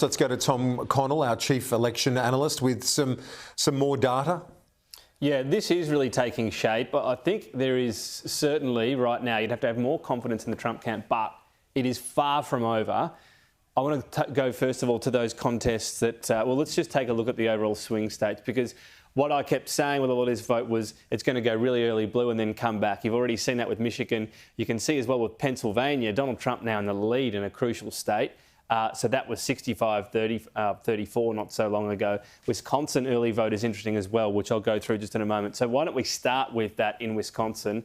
Let's go to Tom Connell, our chief election analyst, with some more data. Yeah, this is really taking shape. But I think there is certainly right now, you'd have to have more confidence in the Trump camp, but it is far from over. I want to go first of all to those contests that, well, let's just take a look at the overall swing states, because what I kept saying with all of this vote was it's going to go really early blue and then come back. You've already seen that with Michigan. You can see as well with Pennsylvania, Donald Trump now in the lead in a crucial state. So that was 65-34 not so long ago. Wisconsin early vote is interesting as well, which I'll go through just in a moment. So why don't we start with that in Wisconsin?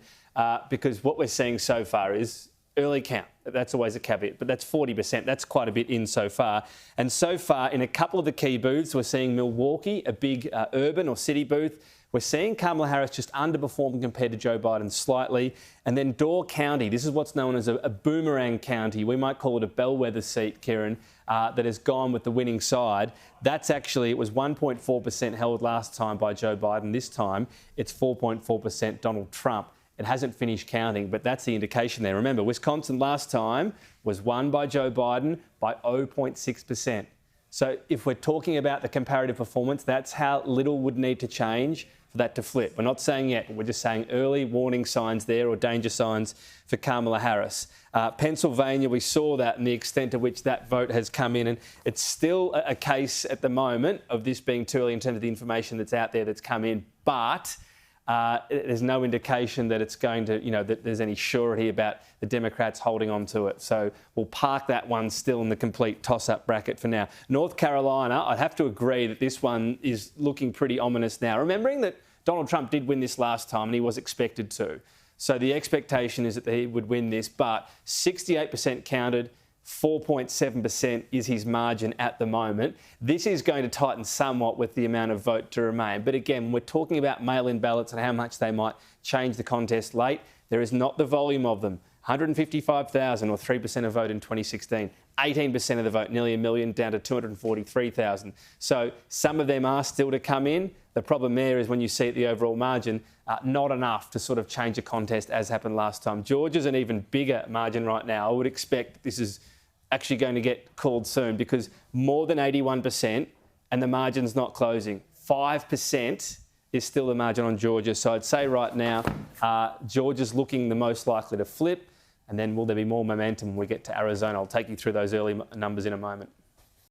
Because what we're seeing so far is early count. That's always a caveat, but that's 40%. That's quite a bit in so far. And so far, in a couple of the key booths, we're seeing Milwaukee, a big urban or city booth. We're seeing Kamala Harris just underperforming compared to Joe Biden slightly. And then Door County, this is what's known as a boomerang county. We might call it a bellwether seat, Kieran, that has gone with the winning side. That's actually, it was 1.4% held last time by Joe Biden. This time, it's 4.4% Donald Trump. It hasn't finished counting, but that's the indication there. Remember, Wisconsin last time was won by Joe Biden by 0.6%. So if we're talking about the comparative performance, that's how little would need to change for that to flip. We're not saying yet, we're just saying early warning signs there, or danger signs for Kamala Harris. Pennsylvania, we saw that and the extent to which that vote has come in, and it's still a case at the moment of this being too early in terms of the information that's out there that's come in, but there's no indication that it's going to, that there's any surety about the Democrats holding on to it. So we'll park that one still in the complete toss-up bracket for now. North Carolina, I'd have to agree that this one is looking pretty ominous now. Remembering that Donald Trump did win this last time and he was expected to. So the expectation is that he would win this, but 68% counted, 4.7% is his margin at the moment. This is going to tighten somewhat with the amount of vote to remain. But again, we're talking about mail-in ballots and how much they might change the contest late. There is not the volume of them. 155,000 or 3% of vote in 2016. 18% of the vote, nearly a million, down to 243,000. So some of them are still to come in. The problem there is when you see at the overall margin, not enough to sort of change a contest as happened last time. Georgia's an even bigger margin right now. I would expect this is actually going to get called soon, because more than 81% and the margin's not closing. 5% is still the margin on Georgia. So I'd say right now, Georgia's looking the most likely to flip. And then will there be more momentum when we get to Arizona? I'll take you through those early numbers in a moment.